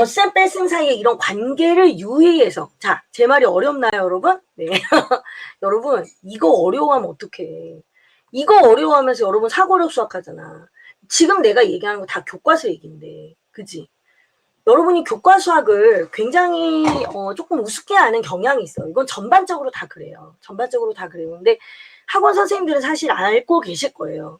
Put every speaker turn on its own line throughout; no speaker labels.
덧셈 뺄셈 사이에 이런 관계를 유의해서, 자, 제 말이 어렵나요, 여러분? 네. 여러분, 이거 어려워하면 어떡해. 이거 어려워하면서 여러분 사고력 수학하잖아. 지금 내가 얘기하는 거 다 교과서 얘기인데, 그지? 여러분이 교과 수학을 굉장히 조금 우습게 아는 경향이 있어요. 이건 전반적으로 다 그래요. 전반적으로 다 그래요. 근데 학원 선생님들은 사실 알고 계실 거예요.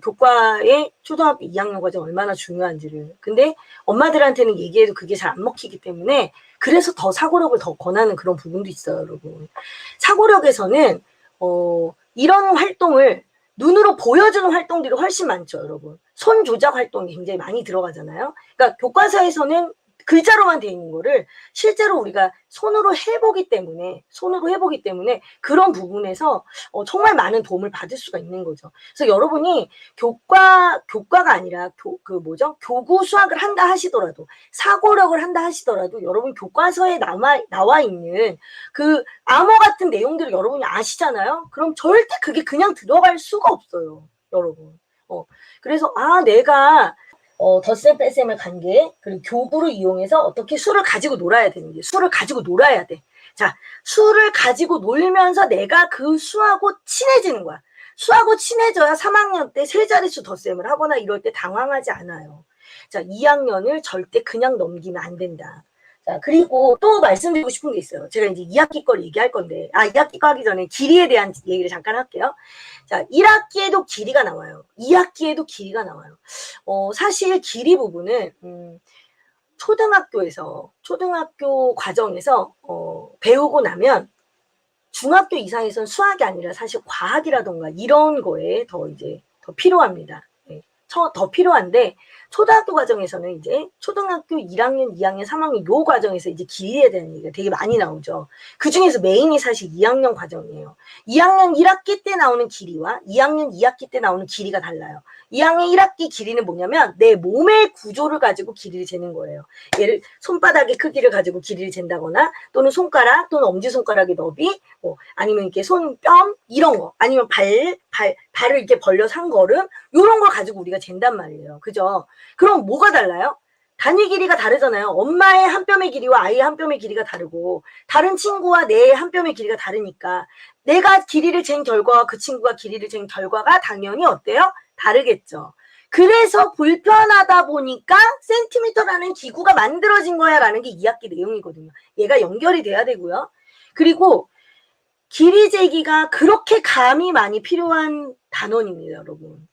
교과의 초등학교 2학년 과정 얼마나 중요한지를. 근데 엄마들한테는 얘기해도 그게 잘 안 먹히기 때문에 그래서 더 사고력을 더 권하는 그런 부분도 있어요, 여러분. 사고력에서는 이런 활동을 눈으로 보여주는 활동들이 훨씬 많죠, 여러분. 손 조작 활동이 굉장히 많이 들어가잖아요. 그러니까 교과서에서는 글자로만 돼 있는 거를 실제로 우리가 손으로 해보기 때문에 그런 부분에서 정말 많은 도움을 받을 수가 있는 거죠. 그래서 여러분이 교과가 아니라 교구 수학을 한다 하시더라도, 사고력을 한다 하시더라도 여러분 교과서에 나와 있는 그 암호 같은 내용들을 여러분이 아시잖아요. 그럼 절대 그게 그냥 들어갈 수가 없어요, 여러분. 그래서 내가 덧셈 뺄셈의 관계, 그리고 교구를 이용해서 어떻게 수를 가지고 놀아야 되는지, 수를 가지고 놀아야 돼. 자, 수를 가지고 놀면서 내가 그 수하고 친해지는 거야. 수하고 친해져야 3학년 때 세 자릿수 덧셈을 하거나 이럴 때 당황하지 않아요. 자, 2학년을 절대 그냥 넘기면 안 된다. 자, 그리고 또 말씀드리고 싶은 게 있어요. 제가 이제 2학기 걸 얘기할 건데, 2학기 거 하기 전에 길이에 대한 얘기를 잠깐 할게요. 자, 1학기에도 길이가 나와요. 2학기에도 길이가 나와요. 사실 길이 부분은, 초등학교 과정에서, 배우고 나면 중학교 이상에서는 수학이 아니라 사실 과학이라던가 이런 거에 더 필요합니다. 네. 더 필요한데, 초등학교 과정에서는 이제 초등학교 1학년, 2학년, 3학년 요 과정에서 이제 길이에 대한 얘기가 되게 많이 나오죠. 그 중에서 메인이 사실 2학년 과정이에요. 2학년 1학기 때 나오는 길이와 2학년 2학기 때 나오는 길이가 달라요. 2학년 1학기 길이는 뭐냐면 내 몸의 구조를 가지고 길이를 재는 거예요. 손바닥의 크기를 가지고 길이를 잰다거나, 또는 손가락 또는 엄지손가락의 너비, 아니면 이렇게 손뺨 이런 거, 아니면 발을 이렇게 벌려서 한 걸음, 이런 걸 가지고 우리가 잰단 말이에요. 그죠? 그럼 뭐가 달라요? 단위 길이가 다르잖아요. 엄마의 한 뼘의 길이와 아이의 한 뼘의 길이가 다르고, 다른 친구와 내 한 뼘의 길이가 다르니까 내가 길이를 잰 결과와 그 친구가 길이를 잰 결과가 당연히 어때요? 다르겠죠. 그래서 불편하다 보니까 센티미터라는 기구가 만들어진 거야 라는 게 2학기 내용이거든요. 얘가 연결이 돼야 되고요. 그리고 길이 재기가 그렇게 감이 많이 필요한 단원입니다, 여러분.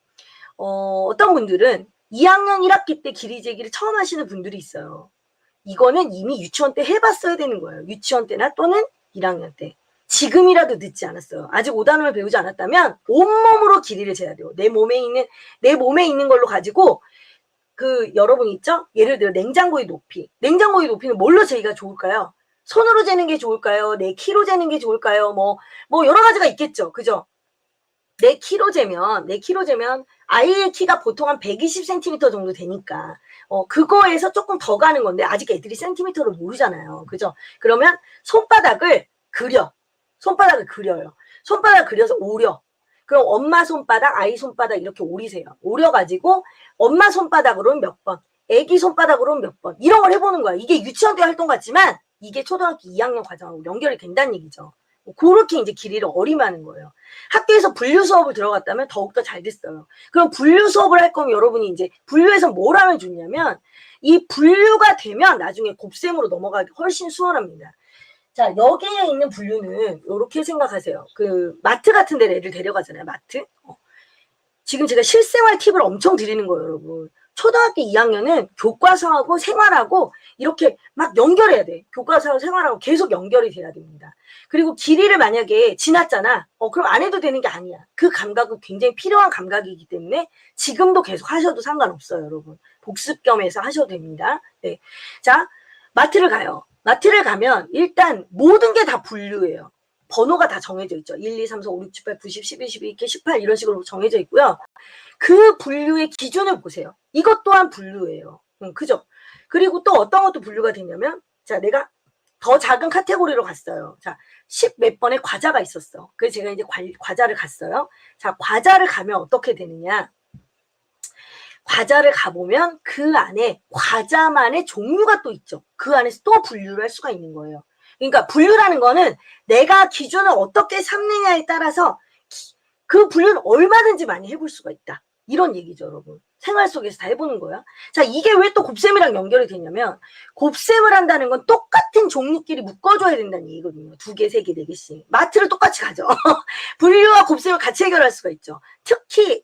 어떤 분들은 2학년 1학기 때 길이 재기를 처음 하시는 분들이 있어요. 이거는 이미 유치원 때 해봤어야 되는 거예요. 유치원 때나 또는 1학년 때. 지금이라도 늦지 않았어요. 아직 5단원을 배우지 않았다면 온몸으로 길이를 재야 돼요. 내 몸에 있는 걸로 가지고, 여러분 있죠? 예를 들어 냉장고의 높이는 뭘로 재기가 좋을까요? 손으로 재는 게 좋을까요? 내 키로 재는 게 좋을까요? 뭐 여러 가지가 있겠죠. 그죠? 내 키로 재면 아이의 키가 보통 한 120cm 정도 되니까 그거에서 조금 더 가는 건데, 아직 애들이 센티미터를 모르잖아요. 그죠? 그러면 손바닥을 그려요. 손바닥을 그려서 오려. 그럼 엄마 손바닥, 아이 손바닥 이렇게 오리세요. 오려가지고 엄마 손바닥으로는 몇 번, 애기 손바닥으로는 몇 번, 이런 걸 해보는 거야. 이게 유치원 때 활동 같지만 이게 초등학교 2학년 과정하고 연결이 된다는 얘기죠. 그렇게 이제 길이를 어림하는 거예요. 학교에서 분류 수업을 들어갔다면 더욱더 잘 됐어요. 그럼 분류 수업을 할 거면 여러분이 이제 분류에서 뭘 하면 좋냐면, 이 분류가 되면 나중에 곱셈으로 넘어가기 훨씬 수월합니다. 자, 여기에 있는 분류는 이렇게 생각하세요. 마트 같은 데 애들 데려가잖아요, 마트. 지금 제가 실생활 팁을 엄청 드리는 거예요, 여러분. 초등학교 2학년은 교과서하고 생활하고 이렇게 막 연결해야 돼. 교과서하고 생활하고 계속 연결이 돼야 됩니다. 그리고 길이를 만약에 지났잖아. 그럼 안 해도 되는 게 아니야. 그 감각은 굉장히 필요한 감각이기 때문에 지금도 계속 하셔도 상관없어요, 여러분. 복습 겸해서 하셔도 됩니다. 네. 자, 마트를 가요. 마트를 가면 일단 모든 게 다 분류예요. 번호가 다 정해져 있죠. 1, 2, 3, 4, 5, 6, 7, 8, 9, 10, 11, 12, 18 이런 식으로 정해져 있고요. 그 분류의 기준을 보세요. 이것 또한 분류예요. 그죠? 그리고 또 어떤 것도 분류가 되냐면, 자, 내가 더 작은 카테고리로 갔어요. 자, 10 몇 번의 과자가 있었어. 그래서 제가 이제 과자를 갔어요. 자, 과자를 가면 어떻게 되느냐. 과자를 가보면 그 안에 과자만의 종류가 또 있죠. 그 안에서 또 분류를 할 수가 있는 거예요. 그러니까 분류라는 거는 내가 기준을 어떻게 삼느냐에 따라서 그 분류는 얼마든지 많이 해볼 수가 있다. 이런 얘기죠, 여러분. 생활 속에서 다 해보는 거야. 자, 이게 왜 또 곱셈이랑 연결이 되냐면 곱셈을 한다는 건 똑같은 종류끼리 묶어줘야 된다는 얘기거든요. 2개, 3개, 4개씩. 마트를 똑같이 가죠. 분류와 곱셈을 같이 해결할 수가 있죠. 특히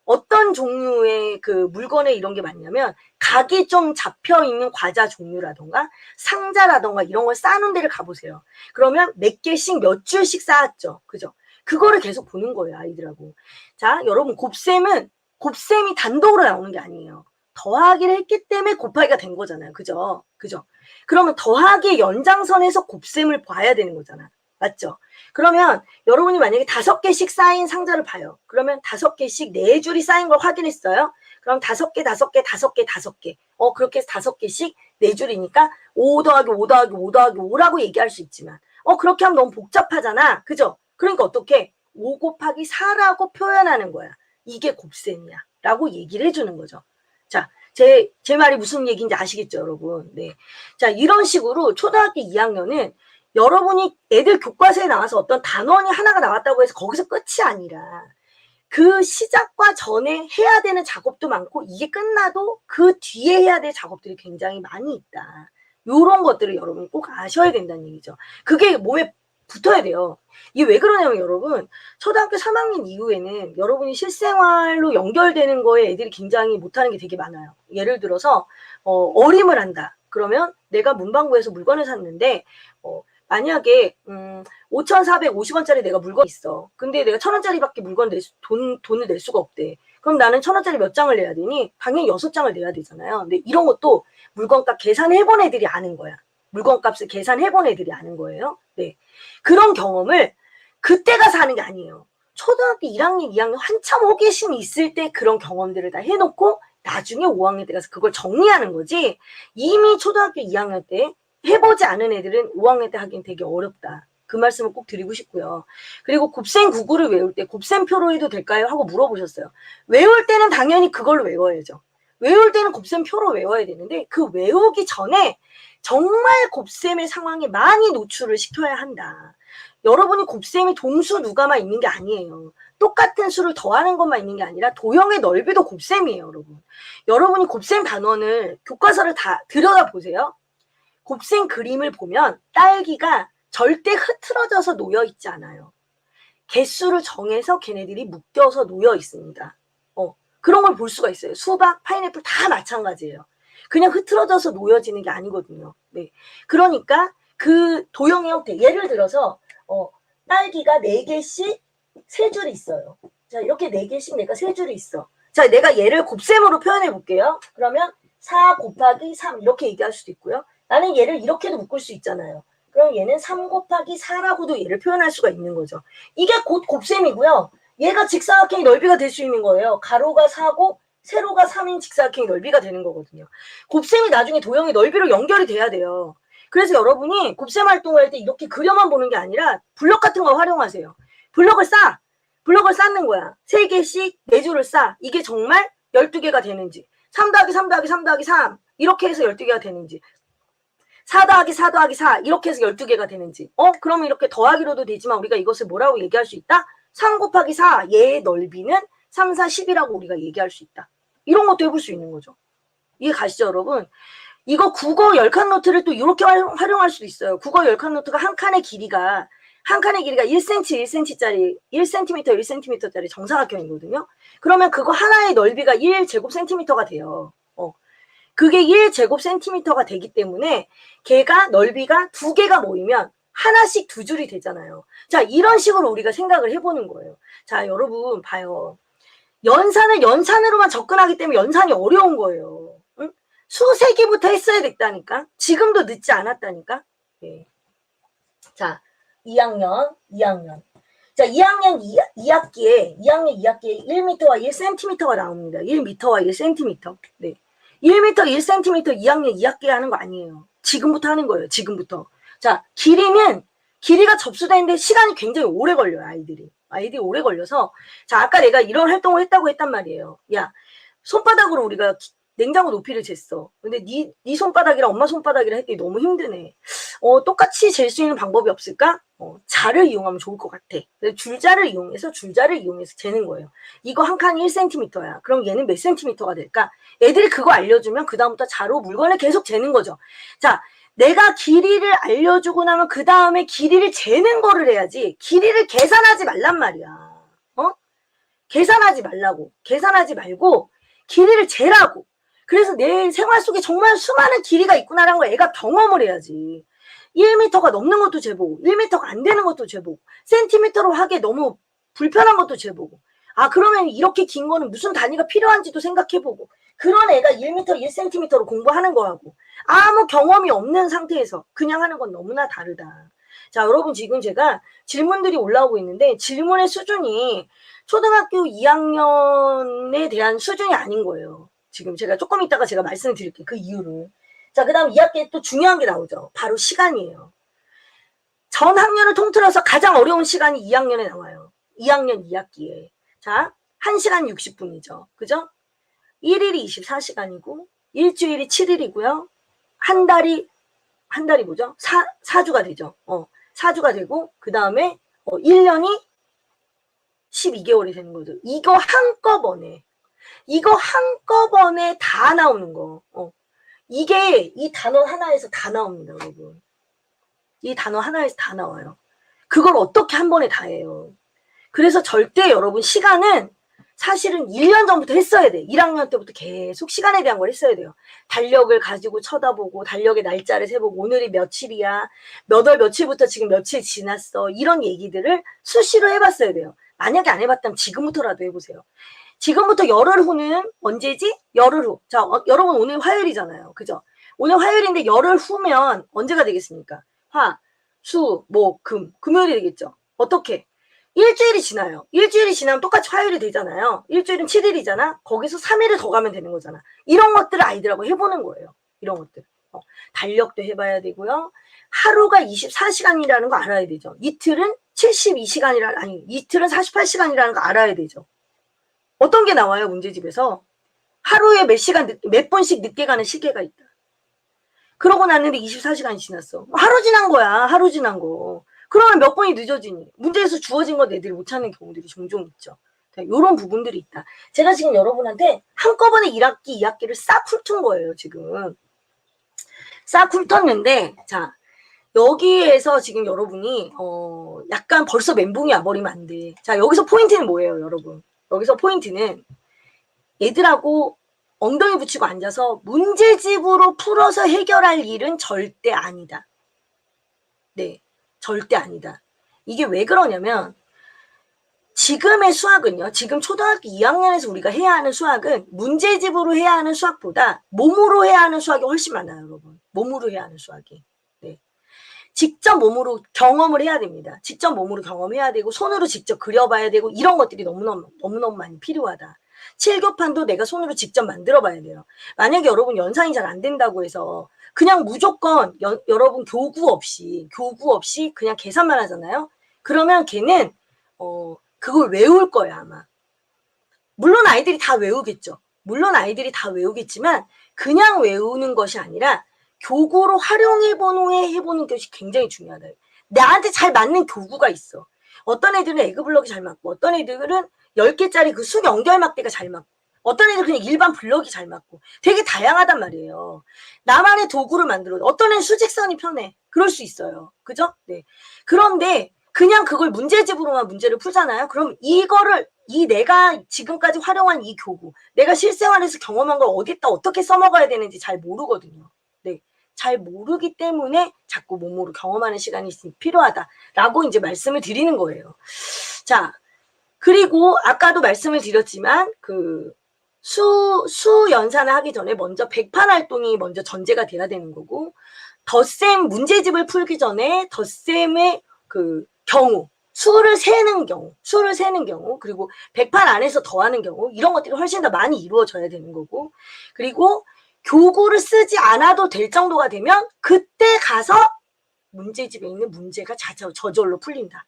어떤 종류의 그 물건에 이런 게 많냐면 각이 좀 잡혀있는 과자 종류라던가 상자라던가 이런 걸 쌓는 데를 가보세요. 그러면 몇 개씩 몇 줄씩 쌓았죠. 그죠? 그거를 계속 보는 거예요, 아이들하고. 자, 여러분 곱셈이 단독으로 나오는 게 아니에요. 더하기를 했기 때문에 곱하기가 된 거잖아요. 그죠? 그죠? 그러면 더하기의 연장선에서 곱셈을 봐야 되는 거잖아. 맞죠? 그러면 여러분이 만약에 5개씩 쌓인 상자를 봐요. 그러면 5개씩 4줄이 쌓인 걸 확인했어요. 그럼 5개, 5개, 5개, 5개. 그렇게 해서 5개씩 4줄이니까 5 더하기 5 더하기 5 더하기 5라고 얘기할 수 있지만 그렇게 하면 너무 복잡하잖아. 그죠? 그러니까 어떻게 5 곱하기 4라고 표현하는 거야. 이게 곱셈이야. 라고 얘기를 해주는 거죠. 자, 제 말이 무슨 얘기인지 아시겠죠, 여러분? 네. 자, 이런 식으로 초등학교 2학년은 여러분이 애들 교과서에 나와서 어떤 단원이 하나가 나왔다고 해서 거기서 끝이 아니라 그 시작과 전에 해야 되는 작업도 많고 이게 끝나도 그 뒤에 해야 될 작업들이 굉장히 많이 있다. 이런 것들을 여러분이 꼭 아셔야 된다는 얘기죠. 그게 몸에 붙어야 돼요. 이게 왜 그러냐면 여러분 초등학교 3학년 이후에는 여러분이 실생활로 연결되는 거에 애들이 굉장히 못하는 게 되게 많아요. 예를 들어서 어림을 한다. 그러면 내가 문방구에서 물건을 샀는데 만약에 5,450원짜리 내가 물건이 있어. 근데 내가 1,000원짜리밖에 돈을 낼 수가 없대. 그럼 나는 1,000원짜리 몇 장을 내야 되니? 당연히 6장을 내야 되잖아요. 근데 이런 것도 물건값 계산해본 애들이 아는 거야. 물건값을 계산해본 애들이 아는 거예요. 네. 그런 경험을 그때 가서 하는 게 아니에요. 초등학교 1학년, 2학년 한참 호기심이 있을 때 그런 경험들을 다 해놓고 나중에 5학년 때 가서 그걸 정리하는 거지. 이미 초등학교 2학년 때 해보지 않은 애들은 5학년 때 하긴 되게 어렵다. 그 말씀을 꼭 드리고 싶고요. 그리고 곱셈 구구를 외울 때 곱셈표로 해도 될까요? 하고 물어보셨어요. 외울 때는 당연히 그걸로 외워야죠. 외울 때는 곱셈표로 외워야 되는데 그 외우기 전에 정말 곱셈의 상황에 많이 노출을 시켜야 한다. 여러분이 곱셈이 동수 누가만 있는 게 아니에요. 똑같은 수를 더하는 것만 있는 게 아니라 도형의 넓이도 곱셈이에요, 여러분. 여러분이 곱셈 단원을 교과서를 다 들여다보세요. 곱셈 그림을 보면 딸기가 절대 흐트러져서 놓여 있지 않아요. 개수를 정해서 걔네들이 묶여서 놓여 있습니다. 그런 걸 볼 수가 있어요. 수박, 파인애플 다 마찬가지예요. 그냥 흐트러져서 놓여지는 게 아니거든요. 네. 그러니까 그 도형의 형태, 예를 들어서 딸기가 4개씩 3줄이 있어요. 자, 이렇게 4개씩 내가 3줄이 있어. 자, 내가 얘를 곱셈으로 표현해 볼게요. 그러면 4 곱하기 3 이렇게 얘기할 수도 있고요. 나는 얘를 이렇게도 묶을 수 있잖아요. 그럼 얘는 3 곱하기 4라고도 얘를 표현할 수가 있는 거죠. 이게 곧 곱셈이고요. 얘가 직사각형의 넓이가 될 수 있는 거예요. 가로가 4고 세로가 3인 직사각형의 넓이가 되는 거거든요. 곱셈이 나중에 도형의 넓이로 연결이 돼야 돼요. 그래서 여러분이 곱셈 활동을 할 때 이렇게 그려만 보는 게 아니라 블럭 같은 거 활용하세요. 블럭을 쌓는 거야. 3개씩 4줄을 쌓아. 이게 정말 12개가 되는지 3 더하기 3 더하기 3 더하기 3 이렇게 해서 12개가 되는지 4 더하기 4 더하기 4 이렇게 해서 12개가 되는지 그러면 이렇게 더하기로도 되지만 우리가 이것을 뭐라고 얘기할 수 있다? 3 곱하기 4 얘의 넓이는 3, 4, 10이라고 우리가 얘기할 수 있다. 이런 것도 해볼 수 있는 거죠. 이해 가시죠, 여러분? 이거 국어 10칸 노트를 또 이렇게 활용할 수도 있어요. 국어 10칸 노트가 한 칸의 길이가 1cm, 1cm짜리, 1cm, 1cm짜리 정사각형이거든요. 그러면 그거 하나의 넓이가 1제곱센티미터가 돼요. 그게 1제곱센티미터가 되기 때문에 걔가 넓이가 2개가 모이면 하나씩 2줄이 되잖아요. 자, 이런 식으로 우리가 생각을 해보는 거예요. 자, 여러분 봐요. 연산을 연산으로만 접근하기 때문에 연산이 어려운 거예요. 응? 수세기부터 했어야 됐다니까. 지금도 늦지 않았다니까. 네. 자, 2학년. 자, 2학년 2학기에 1m와 1cm가 나옵니다. 1m와 1cm. 네. 1m, 1cm 2학년 2학기에 하는 거 아니에요. 지금부터 하는 거예요. 지금부터. 자, 길이가 접수되는데 시간이 굉장히 오래 걸려요. 아이들이 오래 걸려서 자, 아까 내가 이런 활동을 했다고 했단 말이에요. 야, 손바닥으로 우리가 냉장고 높이를 쟀어. 근데 네 손바닥이랑 엄마 손바닥이랑 했더니 너무 힘드네. 똑같이 잴 수 있는 방법이 없을까? 자를 이용하면 좋을 것 같아. 줄자를 이용해서 재는 거예요. 이거 한 칸이 1cm야. 그럼 얘는 몇 cm가 될까? 애들이 그거 알려주면 그 다음부터 자로 물건을 계속 재는 거죠. 자, 내가 길이를 알려주고 나면 그 다음에 길이를 재는 거를 해야지. 길이를 계산하지 말란 말이야. 계산하지 말라고. 계산하지 말고 길이를 재라고. 그래서 내 생활 속에 정말 수많은 길이가 있구나라는 걸 애가 경험을 해야지. 1m가 넘는 것도 재보고 1m가 안 되는 것도 재보고 센티미터로 하기에 너무 불편한 것도 재보고 그러면 이렇게 긴 거는 무슨 단위가 필요한지도 생각해보고 그런 애가 1m, 1cm로 공부하는 거하고 아무 경험이 없는 상태에서 그냥 하는 건 너무나 다르다. 자, 여러분 지금 제가 질문들이 올라오고 있는데 질문의 수준이 초등학교 2학년에 대한 수준이 아닌 거예요. 지금 제가 조금 이따가 제가 말씀을 드릴게요. 그 이유를. 자, 그 다음 2학기에 또 중요한 게 나오죠. 바로 시간이에요. 전 학년을 통틀어서 가장 어려운 시간이 2학년에 나와요. 2학년 2학기에. 자, 1시간 60분이죠. 그죠? 1일이 24시간이고 일주일이 7일이고요. 한 달이 뭐죠? 4주가 되죠. 4주가 되고 그 다음에 1년이 12개월이 되는 거죠. 이거 한꺼번에 다 나오는 거. 이게 이 단어 하나에서 다 나옵니다, 여러분. 이 단어 하나에서 다 나와요. 그걸 어떻게 한 번에 다 해요. 그래서 절대 여러분 시간은 사실은 1년 전부터 했어야 돼. 1학년 때부터 계속 시간에 대한 걸 했어야 돼요. 달력을 가지고 쳐다보고 달력의 날짜를 세보고 오늘이 며칠이야. 몇 월 며칠부터 지금 며칠 지났어. 이런 얘기들을 수시로 해봤어야 돼요. 만약에 안 해봤다면 지금부터라도 해보세요. 지금부터 열흘 후는 언제지? 열흘 후. 자, 여러분 오늘 화요일이잖아요. 그죠? 오늘 화요일인데 열흘 후면 언제가 되겠습니까? 화, 수, 목, 금. 금요일이 되겠죠? 어떻게? 일주일이 지나요. 일주일이 지나면 똑같이 화요일이 되잖아요. 일주일은 7일이잖아. 거기서 3일을 더 가면 되는 거잖아. 이런 것들을 아이들하고 해보는 거예요. 이런 것들. 달력도 해봐야 되고요. 하루가 24시간이라는 거 알아야 되죠. 이틀은 이틀은 48시간이라는 거 알아야 되죠. 어떤 게 나와요, 문제집에서? 하루에 몇 번씩 늦게 가는 시계가 있다. 그러고 났는데 24시간이 지났어. 하루 지난 거야, 하루 지난 거. 그러면 몇 번이 늦어지니? 문제에서 주어진 건 애들이 못 찾는 경우들이 종종 있죠. 이런 부분들이 있다. 제가 지금 여러분한테 한꺼번에 1학기, 2학기를 싹 훑은 거예요, 지금. 싹 훑었는데, 자, 여기에서 지금 여러분이, 약간 벌써 멘붕이 와버리면 안 돼. 자, 여기서 포인트는 뭐예요, 여러분? 여기서 포인트는 애들하고 엉덩이 붙이고 앉아서 문제집으로 풀어서 해결할 일은 절대 아니다. 네, 절대 아니다. 이게 왜 그러냐면 지금의 수학은요. 지금 초등학교 2학년에서 우리가 해야 하는 수학은 문제집으로 해야 하는 수학보다 몸으로 해야 하는 수학이 훨씬 많아요, 여러분. 몸으로 해야 하는 수학이. 네. 직접 몸으로 경험을 해야 됩니다. 직접 몸으로 경험해야 되고 손으로 직접 그려봐야 되고 이런 것들이 너무너무 많이 필요하다. 칠교판도 내가 손으로 직접 만들어 봐야 돼요. 만약에 여러분 연상이 잘 안 된다고 해서 그냥 무조건 여러분 교구 없이 그냥 계산만 하잖아요. 그러면 걔는 그걸 외울 거야 아마. 물론 아이들이 다 외우겠죠. 물론 아이들이 다 외우겠지만 그냥 외우는 것이 아니라 교구로 해보는 것이 굉장히 중요하다. 나한테 잘 맞는 교구가 있어. 어떤 애들은 에그블럭이 잘 맞고 어떤 애들은 10개짜리 그 수연결막대가 잘 맞고 어떤 애들은 그냥 일반 블럭이 잘 맞고 되게 다양하단 말이에요. 나만의 도구를 만들어. 어떤 애는 수직선이 편해. 그럴 수 있어요. 그죠? 네. 그런데 그냥 그걸 문제집으로만 문제를 풀잖아요. 그럼 내가 지금까지 활용한 이 교구, 내가 실생활에서 경험한 걸 어디다 어떻게 써먹어야 되는지 잘 모르거든요. 네. 잘 모르기 때문에 자꾸 몸으로 경험하는 시간이 필요하다라고 이제 말씀을 드리는 거예요. 자, 그리고 아까도 말씀을 드렸지만 수 연산을 하기 전에 먼저 백판 활동이 먼저 전제가 돼야 되는 거고 덧셈 문제집을 풀기 전에 덧셈의 경우 수를 세는 경우 그리고 백판 안에서 더하는 경우 이런 것들이 훨씬 더 많이 이루어져야 되는 거고 그리고 교구를 쓰지 않아도 될 정도가 되면 그때 가서 문제집에 있는 문제가 저절로 풀린다.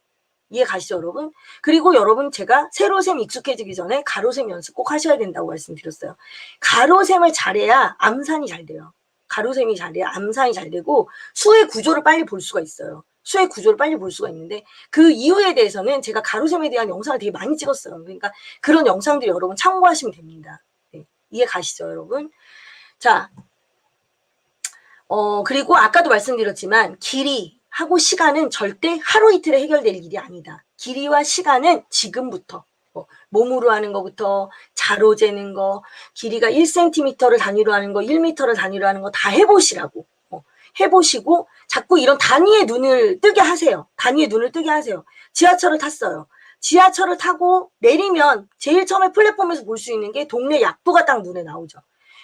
이해 가시죠, 여러분? 그리고 여러분 제가 세로셈 익숙해지기 전에 가로셈 연습 꼭 하셔야 된다고 말씀드렸어요. 가로셈을 잘해야 암산이 잘 돼요. 가로셈이 잘해야 암산이 잘 되고 수의 구조를 빨리 볼 수가 있어요. 수의 구조를 빨리 볼 수가 있는데 그 이유에 대해서는 제가 가로셈에 대한 영상을 되게 많이 찍었어요. 그러니까 그런 영상들 여러분 참고하시면 됩니다. 네, 이해 가시죠, 여러분? 자, 그리고 아까도 말씀드렸지만 길이하고 시간은 절대 하루 이틀에 해결될 일이 아니다. 길이와 시간은 지금부터 몸으로 하는 것부터 자로 재는 거, 길이가 1cm를 단위로 하는 거, 1m를 단위로 하는 거 다 해보시라고. 해보시고 자꾸 이런 단위의 눈을 뜨게 하세요. 단위의 눈을 뜨게 하세요. 지하철을 탔어요. 지하철을 타고 내리면 제일 처음에 플랫폼에서 볼 수 있는 게 동네 약도가 딱 눈에 나오죠.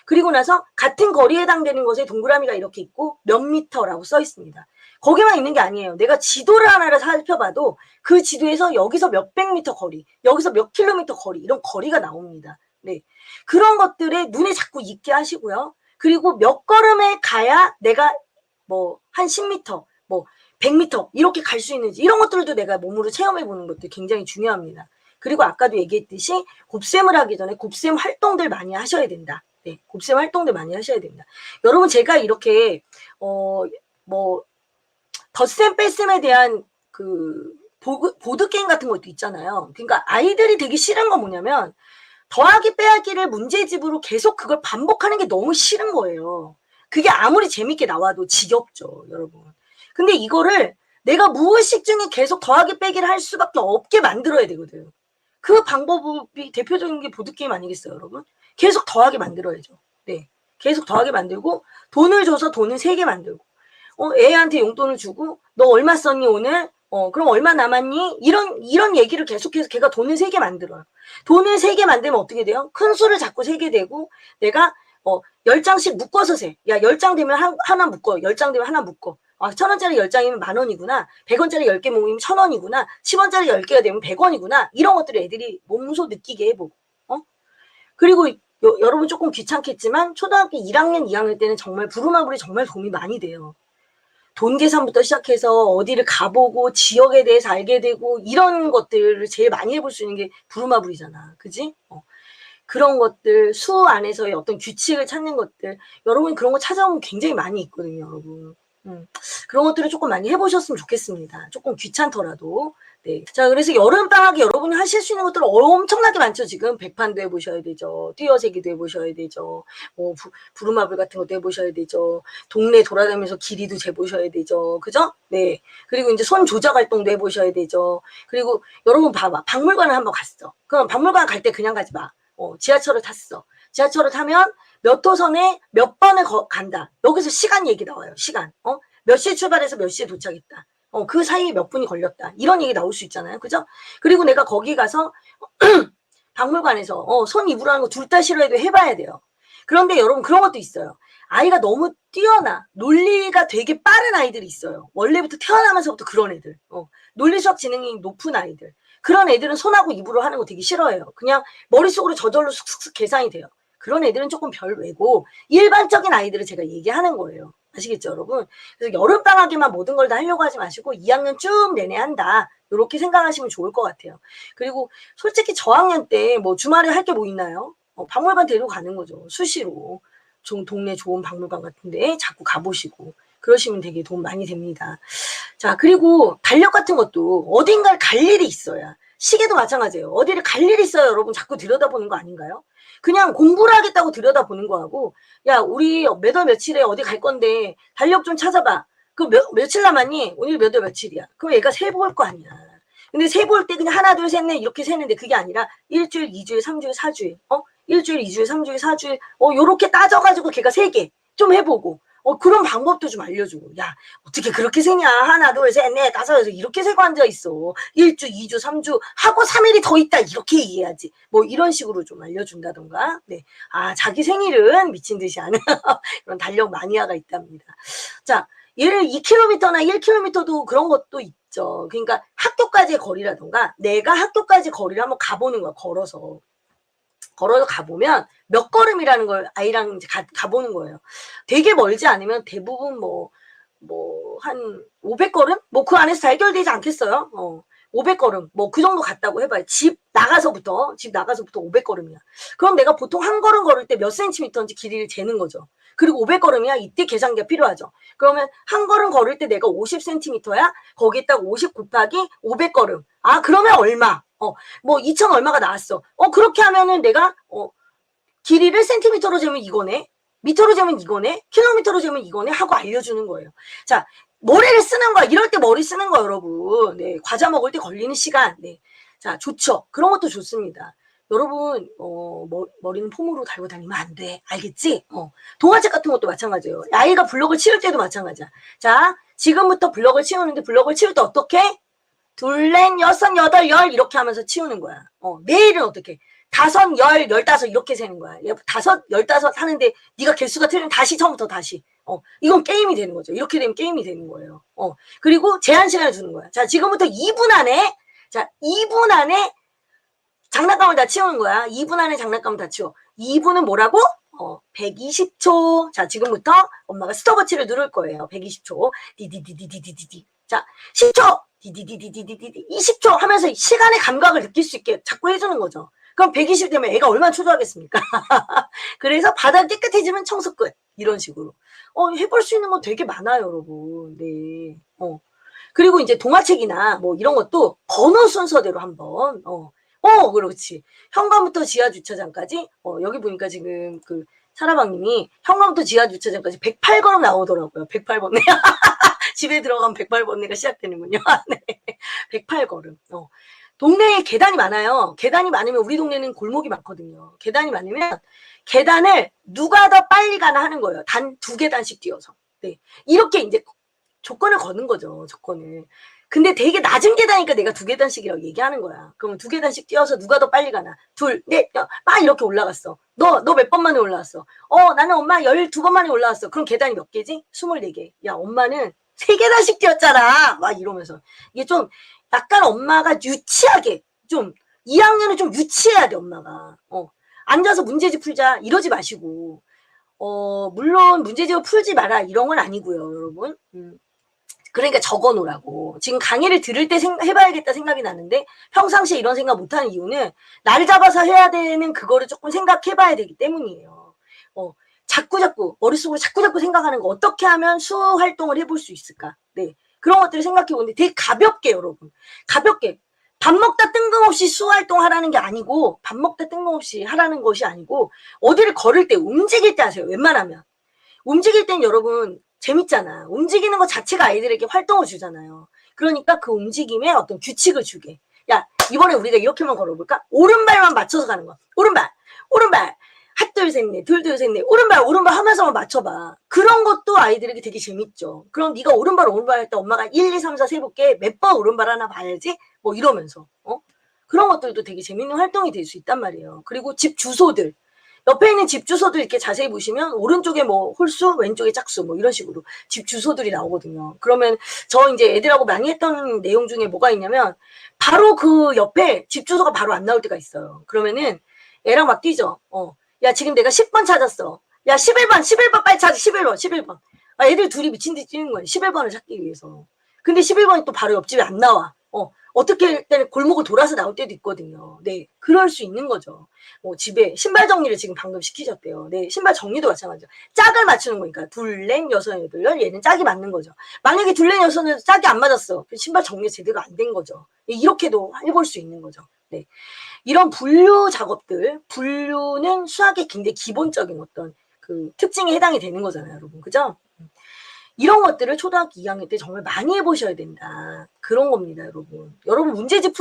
그리고 나서 같은 거리에 해당되는 것에 동그라미가 이렇게 있고 몇 미터라고 써 있습니다. 거기만 있는 게 아니에요. 내가 지도를 하나를 살펴봐도 그 지도에서 여기서 몇백 미터 거리, 여기서 몇 킬로미터 거리, 이런 거리가 나옵니다. 네. 그런 것들에 눈에 자꾸 있게 하시고요. 그리고 몇 걸음에 가야 내가 뭐 한 10미터, 뭐 100미터 이렇게 갈 수 있는지 이런 것들도 내가 몸으로 체험해 보는 것도 굉장히 중요합니다. 그리고 아까도 얘기했듯이 곱셈을 하기 전에 곱셈 활동들 많이 하셔야 된다. 네, 곱셈 활동들 많이 하셔야 됩니다. 여러분 제가 이렇게 뭐 덧셈 뺄셈에 대한 그 보드게임 같은 것도 있잖아요. 그러니까 아이들이 되게 싫은 건 뭐냐면 더하기 빼기를 문제집으로 계속 그걸 반복하는 게 너무 싫은 거예요. 그게 아무리 재밌게 나와도 지겹죠, 여러분. 근데 이거를 내가 무의식 중에 계속 더하기 빼기를 할 수밖에 없게 만들어야 되거든. 그 방법이 대표적인 게 보드게임 아니겠어요, 여러분? 계속 더하게 만들어야죠. 네. 계속 더하게 만들고 돈을 줘서 돈을 3개 만들고 애한테 용돈을 주고 너 얼마 썼니 오늘? 그럼 얼마 남았니? 이런 얘기를 계속해서 걔가 돈을 3개 만들어요. 돈을 3개 만들면 어떻게 돼요? 큰 수를 자꾸 세게 되고 내가 10장씩 묶어서 세. 야, 10장 되면 하나 묶어. 10장 되면 하나 묶어. 아, 1,000원짜리 10장이면 10,000원이구나. 100원짜리 10개 모이면 1,000원이구나. 10원짜리 10개가 되면 100원이구나. 이런 것들을 애들이 몸소 느끼게 해보고. 그리고 여러분 조금 귀찮겠지만 초등학교 1학년, 2학년 때는 정말 부루마블이 정말 도움이 많이 돼요. 돈 계산부터 시작해서 어디를 가보고 지역에 대해서 알게 되고 이런 것들을 제일 많이 해볼 수 있는 게 부루마블이잖아. 그지? 그런 것들, 수 안에서의 어떤 규칙을 찾는 것들, 여러분 그런 거 찾아오면 굉장히 많이 있거든요, 여러분. 그런 것들을 조금 많이 해보셨으면 좋겠습니다. 조금 귀찮더라도. 네. 자, 그래서 여름방학에 여러분이 하실 수 있는 것들 엄청나게 많죠, 지금. 백판도 해보셔야 되죠. 띄어세기도 해보셔야 되죠. 부루마블 같은 것도 해보셔야 되죠. 동네 돌아다니면서 길이도 재보셔야 되죠. 그죠? 네. 그리고 이제 손 조작 활동도 해보셔야 되죠. 그리고 여러분 봐봐. 박물관을 한번 갔어. 그럼 박물관 갈 때 그냥 가지 마. 지하철을 탔어. 지하철을 타면 몇 호선에 몇 번을 간다. 여기서 시간 얘기 나와요. 시간. 몇 시에 출발해서 몇 시에 도착했다. 그 사이에 몇 분이 걸렸다. 이런 얘기 나올 수 있잖아요. 그죠? 그리고 내가 거기 가서 박물관에서 손 입으로 하는 거 둘 다 싫어해도 해봐야 돼요. 그런데 여러분 그런 것도 있어요. 아이가 너무 뛰어나 논리가 되게 빠른 아이들이 있어요. 원래부터 태어나면서부터 그런 애들. 논리 수학 지능이 높은 아이들. 그런 애들은 손하고 입으로 하는 거 되게 싫어해요. 그냥 머릿속으로 저절로 쑥쑥 계산이 돼요. 그런 애들은 조금 별외고 일반적인 아이들을 제가 얘기하는 거예요. 아시겠죠, 여러분? 그래서 여름방학에만 모든 걸 다 하려고 하지 마시고 2학년 쭉 내내 한다. 이렇게 생각하시면 좋을 것 같아요. 그리고 솔직히 저학년 때 뭐 주말에 할 게 뭐 있나요? 박물관 데리고 가는 거죠. 수시로. 좀 동네 좋은 박물관 같은데 자꾸 가보시고 그러시면 되게 도움 많이 됩니다. 자, 그리고 달력 같은 것도 어딘가를 갈 일이 있어야. 시계도 마찬가지예요. 어디를 갈 일이 있어야 여러분 자꾸 들여다보는 거 아닌가요? 그냥 공부를 하겠다고 들여다보는 거하고 야, 우리 몇 월 며칠에 어디 갈 건데 달력 좀 찾아봐. 그 며칠 남았니? 오늘 몇 월 며칠이야. 그럼 얘가 세볼 거 아니야. 근데 세볼 때 그냥 하나, 둘, 셋, 넷 이렇게 세는데 그게 아니라 1주일, 2주일, 3주일, 4주일. 1주일, 2주일, 3주일, 4주일. 요렇게 따져가지고 걔가 3개 좀 해보고. 그런 방법도 좀 알려주고. 야, 어떻게 그렇게 세냐. 하나, 둘, 셋, 넷, 다섯, 여섯 이렇게 세고 앉아있어. 1주, 2주, 3주 하고 3일이 더 있다. 이렇게 얘기해야지. 뭐 이런 식으로 좀 알려준다던가. 네. 아, 자기 생일은 미친 듯이 하는 이런 달력 마니아가 있답니다. 자, 얘를 2km나 1km도 그런 것도 있죠. 그러니까 학교까지의 거리라던가 내가 학교까지 거리를 한번 가보는 거야. 걸어서 가보면 몇 걸음이라는 걸 아이랑 이제 가보는 거예요. 되게 멀지 않으면 대부분 한 500걸음? 뭐 그 안에서 다 해결되지 않겠어요? 500걸음 뭐 그 정도 갔다고 해봐요. 집 나가서부터 500걸음이야. 그럼 내가 보통 한 걸음 걸을 때 몇 센티미터인지 길이를 재는 거죠. 그리고 500걸음이야. 이때 계산기가 필요하죠. 그러면 한 걸음 걸을 때 내가 50cm야. 거기에다가 50 곱하기 500걸음. 아 그러면 얼마? 뭐 2천 얼마가 나왔어. 그렇게 하면은 내가 길이를 센티미터로 재면 이거네. 미터로 재면 이거네. 킬로미터로 재면 이거네 하고 알려주는 거예요. 자, 머리를 쓰는 거야. 이럴 때 머리 쓰는 거 여러분. 네, 과자 먹을 때 걸리는 시간. 네, 자 좋죠. 그런 것도 좋습니다. 여러분 머리는 폼으로 달고 다니면 안 돼. 알겠지? 동화책 같은 것도 마찬가지예요. 아이가 블럭을 치울 때도 마찬가지야. 자, 지금부터 블럭을 치우는데 블럭을 치울 때 어떻게? 둘, 넷, 여섯, 여덟, 열 이렇게 하면서 치우는 거야. 내일은 어떻게? 다섯, 열, 열다섯 이렇게 세는 거야. 다섯, 열다섯 하는데 네가 개수가 틀리면 다시 처음부터 다시. 이건 게임이 되는 거죠. 이렇게 되면 게임이 되는 거예요. 그리고 제한 시간을 주는 거야. 자, 지금부터 2분 안에 2분 안에 장난감을 다 치우는 거야. 2분 안에 장난감을 다 치워. 2분은 뭐라고? 120초. 자, 지금부터 엄마가 스톱워치를 누를 거예요. 120초. 디디디디디디디. 자, 10초. 디디디디디디디. 20초 하면서 시간의 감각을 느낄 수 있게 자꾸 해주는 거죠. 그럼 120 되면 애가 얼마나 초조하겠습니까? 그래서 바닥 깨끗해지면 청소 끝. 이런 식으로. 해볼 수 있는 거 되게 많아요, 여러분. 네. 그리고 이제 동화책이나 뭐 이런 것도 번호 순서대로 한번, 그렇지. 현관부터 지하주차장까지, 여기 보니까 지금 그 사라방님이 현관부터 지하주차장까지 108걸음 나오더라고요. 108번네. 집에 들어가면 108번네가 시작되는군요. 네. 108걸음. 동네에 계단이 많아요. 계단이 많으면 우리 동네는 골목이 많거든요. 계단이 많으면 계단을 누가 더 빨리 가나 하는 거예요. 단 2계단씩 뛰어서. 네. 이렇게 이제 조건을 거는 거죠. 조건을. 근데 되게 낮은 계단이니까 내가 2계단씩이라고 얘기하는 거야. 그러면 2계단씩 뛰어서 누가 더 빨리 가나. 둘, 넷, 막 이렇게 올라갔어. 너 몇 번 만에 올라왔어? 나는 엄마 12번 만에 올라왔어. 그럼 계단이 몇 개지? 24개. 야, 엄마는 3계단씩 뛰었잖아. 막 이러면서. 이게 좀 약간 엄마가 유치하게 좀 2학년은 좀 유치해야 돼, 엄마가. 앉아서 문제집 풀자. 이러지 마시고. 물론 문제집을 풀지 마라. 이런 건 아니고요, 여러분. 그러니까 적어놓으라고. 지금 강의를 들을 때 해봐야겠다 생각이 나는데 평상시에 이런 생각 못하는 이유는 날 잡아서 해야 되는 그거를 조금 생각해봐야 되기 때문이에요. 자꾸 머릿속으로 자꾸 생각하는 거 어떻게 하면 수어 활동을 해볼 수 있을까? 네, 그런 것들을 생각해보는데 되게 가볍게 여러분. 가볍게. 밥 먹다 뜬금없이 수어 활동하라는 게 아니고 밥 먹다 뜬금없이 하라는 것이 아니고 어디를 걸을 때 움직일 때 하세요. 웬만하면. 움직일 땐 여러분 재밌잖아. 움직이는 것 자체가 아이들에게 활동을 주잖아요. 그러니까 그 움직임에 어떤 규칙을 주게. 야, 이번에 우리가 이렇게만 걸어볼까? 오른발만 맞춰서 가는 거야. 오른발. 핫둘 셋넷, 둘둘 셋넷, 오른발 하면서만 맞춰봐. 그런 것도 아이들에게 되게 재밌죠. 그럼 네가 오른발 할 때 엄마가 1, 2, 3, 4 세볼게. 몇 번 오른발 하나 봐야지? 뭐 이러면서. 그런 것들도 되게 재밌는 활동이 될 수 있단 말이에요. 그리고 집 주소들. 옆에 있는 집 주소들 이렇게 자세히 보시면 오른쪽에 뭐 홀수, 왼쪽에 짝수 뭐 이런 식으로 집 주소들이 나오거든요. 그러면 저 이제 애들하고 많이 했던 내용 중에 뭐가 있냐면 바로 그 옆에 집 주소가 바로 안 나올 때가 있어요. 그러면은 애랑 막 뛰죠. 야 지금 내가 10번 찾았어. 야 11번 빨리 찾아. 11번. 아, 애들 둘이 미친 듯이 뛰는 거예요. 11번을 찾기 위해서. 근데 11번이 또 바로 옆집에 안 나와. 어떻게 때는 골목을 돌아서 나올 때도 있거든요. 네, 그럴 수 있는 거죠. 집에 신발 정리를 지금 방금 시키셨대요. 네, 신발 정리도 마찬가지죠. 짝을 맞추는 거니까 둘, 넷, 여섯, 여덟, 열 얘는 짝이 맞는 거죠. 만약에 둘, 넷, 여섯은 짝이 안 맞았어. 신발 정리 제대로 안 된 거죠. 이렇게도 해볼 수 있는 거죠. 네, 이런 분류 작업들, 분류는 수학의 굉장히 기본적인 어떤 그 특징에 해당이 되는 거잖아요, 여러분. 그죠? 이런 것들을 초등학교 2학년 때 정말 많이 해보셔야 된다. 그런 겁니다, 여러분. 여러분 문제집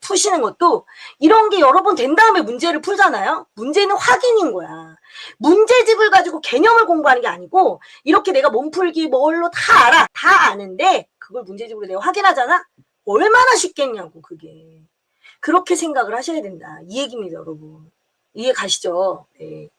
푸시는 것도 이런 게 여러 번 된 다음에 문제를 풀잖아요. 문제는 확인인 거야. 문제집을 가지고 개념을 공부하는 게 아니고 이렇게 내가 몸풀기 뭘로 다 알아. 다 아는데 그걸 문제집으로 내가 확인하잖아. 얼마나 쉽겠냐고 그게. 그렇게 생각을 하셔야 된다. 이 얘기입니다, 여러분. 이해 가시죠? 네.